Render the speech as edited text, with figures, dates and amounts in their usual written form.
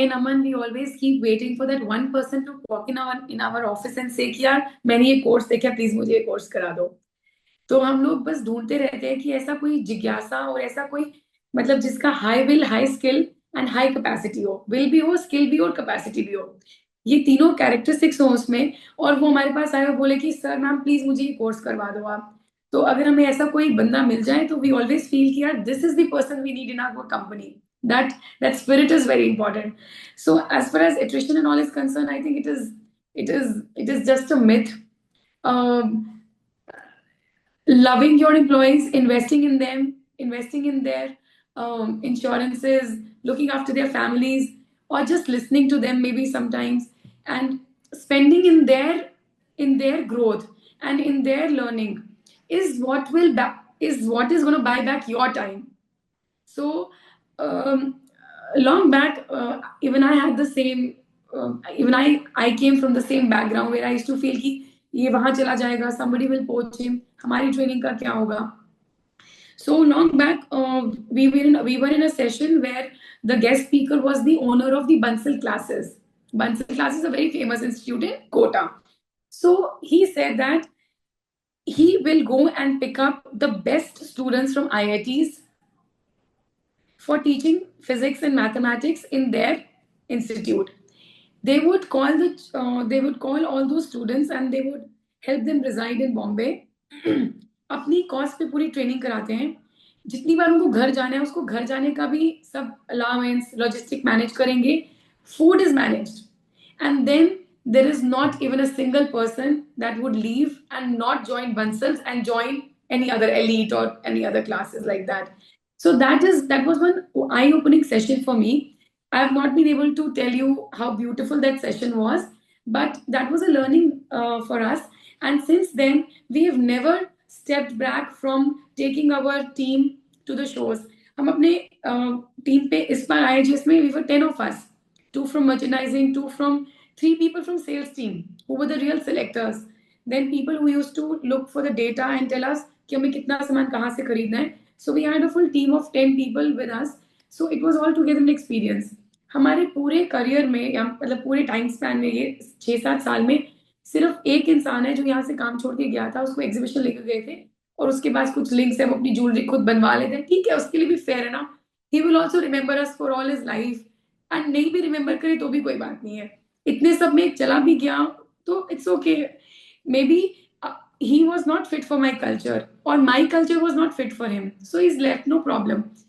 and Aman, we always keep waiting for that one person to walk in our office and say कि यार मैंने ये course देखा, please मुझे ये कोर्स करा दो. तो हम लोग बस ढूंढते रहते हैं कि ऐसा कोई जिज्ञासा और ऐसा कोई मतलब जिसका high will, high skill and high capacity हो. विल भी हो, स्किल भी हो और कैपेसिटी भी हो. ये तीनों कैरेक्टरिस्टिक्स हो उसमें. और वो हमारे पास आए और बोले कि सर मैम प्लीज मुझे ये कोर्स करवा दो आप. तो अगर हमें ऐसा कोई बंदा मिल जाए तो वी ऑलवेज फील कि यार this is the person we need in our company. That spirit is very important. So as far as attrition and all is concerned, I think it is just a myth. um, Loving your employees, investing in them, investing in their insurances, looking after their families, or just listening to them maybe sometimes, and spending in their growth and in their learning is what is going to buy back your time. So um, long back, even I had the same. Even I came from the same background where I used to feel कि ये वहां चला जाएगा, somebody will poach him, हमारी training का क्या होगा. So long back, we were in a session where the guest speaker was the owner of the Bansal classes. Bansal classes is a very famous institute in Kota. So he said that he will go and pick up the best students from IITs for teaching physics and mathematics in their institute. They would call all those students and they would help them reside in Bombay. अपनी cost पे पूरी training कराते हैं. जितनी बार उनको घर जाना है उसको घर जाने का भी सब अलाउंस लॉजिस्टिक मैनेज करेंगे. Food is managed and then there is not even a single person that would leave and not join Bansals and join any other elite or any other classes like that. So that was one eye-opening session for me. I have not been able to tell you how beautiful that session was, but that was a learning for us. And since then, we have never stepped back from taking our team to the shows. हम अपने team पे इस बार आए जिसमें we were 10 of us, 2 from merchandising, 2 from 3 people from sales team who were the real selectors. Then people who used to look for the data and tell us कि हमें कितना सामान कहाँ से खरीदना है. So we had a full team of 10 people with us. So it was all together an experience. हमारे पूरे करियर में या मतलब पूरे टाइम स्पैन में ये 6-7 साल में सिर्फ एक इंसान है जो यहाँ से काम छोड़ के गया था. उसको एग्जीबिशन लेकर गए थे और उसके पास कुछ लिंक्स है, वो अपनी ज्वेलरी खुद बनवा लेते हैं. ठीक है, उसके लिए भी फेयर है ना. He will also remember us for all his life. And नहीं भी रिमेंबर करे तो भी कोई बात नहीं है. इतने सब में चला भी गया तो it's okay. May be he was not fit for my culture or my culture was not fit for him, so he's left, no problem.